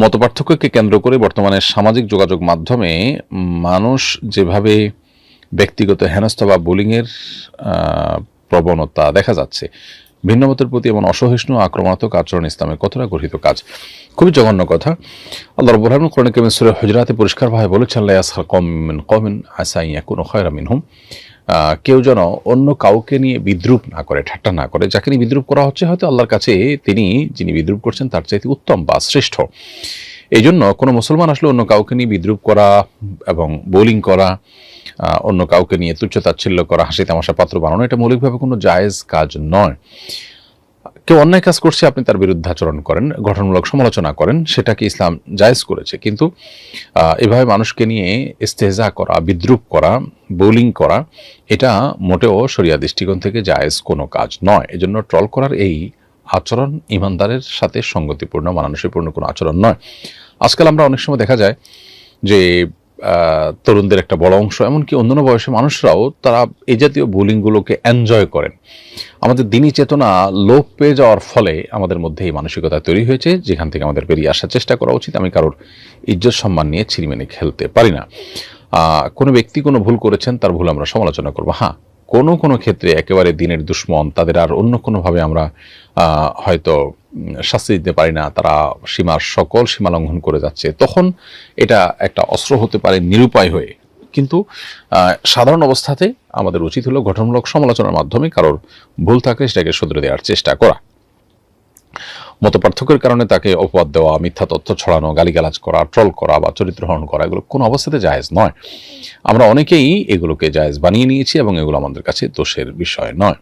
মতপার্থক্যকে কেন্দ্র করে বর্তমানে সামাজিক যোগাযোগ মাধ্যমে মানুষ যেভাবে ব্যক্তিগত হেনস্থা বা বুলিংয়ের প্রবণতা দেখা যাচ্ছে, ভিন্নমতের প্রতি এমন অসহিষ্ণু আক্রমণাত্মক আচরণ ইসলামে কতটা গর্হিত কাজ? খুবই জঘন্য কথা। আল্লাহ রাব্বুল আলামিন কোরআন কারীমে সূরা হুজুরাতে পরিষ্কারভাবে বলেছেন, লা ইয়াসখার কওমুম মিন কওমিন আসা আন ইয়াকুনু খায়রাম মিনহুম। কেউ যেন অন্য কাউকে নিয়ে বিদ্রূপ না করে, ঠাট্টা না করে। যাকে নিয়ে বিদ্রূপ করা হচ্ছে হয়তো আল্লাহর কাছে যিনি বিদ্রূপ করছেন তার চাইতে উত্তম বা শ্রেষ্ঠ। এই জন্য কোনো মুসলমান আসলে অন্য কাউকে নিয়ে বিদ্রূপ করা এবং বোলিং করা, অন্য কাউকে নিয়ে তুচ্ছ-তাচ্ছিল্য করা, হাসি তামাশা পাত্র বানানো, এটা মৌলিকভাবে কোনো জায়েজ কাজ নয়। কেউ অন্যায় কাজ করছে, আপনি তার বিরুদ্ধে আচরণ করেন, গঠনমূলক সমালোচনা করেন, সেটাকে ইসলাম জায়েজ করেছে। কিন্তু এভাবে মানুষকে নিয়ে ইস্তেহজা করা, বিদ্রূপ করা, বোলিং করা, এটা মোটেও শরিয়া দৃষ্টিকোণ থেকে জায়েজ কোনো কাজ নয়। এজন্য ট্রল করার এই আচরণ ইমানদারের সাথে সঙ্গতিপূর্ণ, মানানসইপূর্ণ কোনো আচরণ নয়। আজকাল আমরা অনেক সময় দেখা যায় যে তরুণদের একটা বড় অংশ, এমনকি অন্যান্য বয়সী মানুষরাও, তারা এই জাতীয় বুলিংগুলোকে এনজয় করেন। আমাদের দিনী চেতনা লোপ পেয়ে যাওয়ার ফলে আমাদের মধ্যে এই মানসিকতা তৈরি হয়েছে, যেখান থেকে আমাদের বেরিয়ে আসার চেষ্টা করা উচিত। আমি কারোর ইজ্জত সম্মান নিয়ে ছিনিমিনি খেলতে পারি না। কোনো ব্যক্তি কোনো ভুল করেছেন, তার ভুল আমরা সমালোচনা করবো। হ্যাঁ, কোনো ক্ষেত্রে একেবারে দিনের দুশ্মন, তাদের আর অন্য কোনোভাবে আমরা হয়তো শাস্তি দিতে পারি না, তারা সকল সীমা লঙ্ঘন করে যাচ্ছে, তখন এটা একটা অস্ত্র হতে পারে নিরুপায় হয়ে। কিন্তু সাধারণ অবস্থাতে আমাদের উচিত হলো গঠনমূলক সমালোচনার মাধ্যমে কারোর ভুল থাকলে সেটাকে শুধরে দেওয়ার চেষ্টা করা। মতপার্থক্যের কারণে তাকে অপবাদ দেওয়া, মিথ্যা তথ্য ছড়ানো, গালিগালাজ করা, ট্রল করা বা চরিত্রহরণ করা, এগুলো কোনো অবস্থাতে জায়েজ নয়। আমরা অনেকেই এগুলোকে জায়েজ বানিয়ে নিয়েছি এবং এগুলো আমাদের কাছে দোষের বিষয় নয়।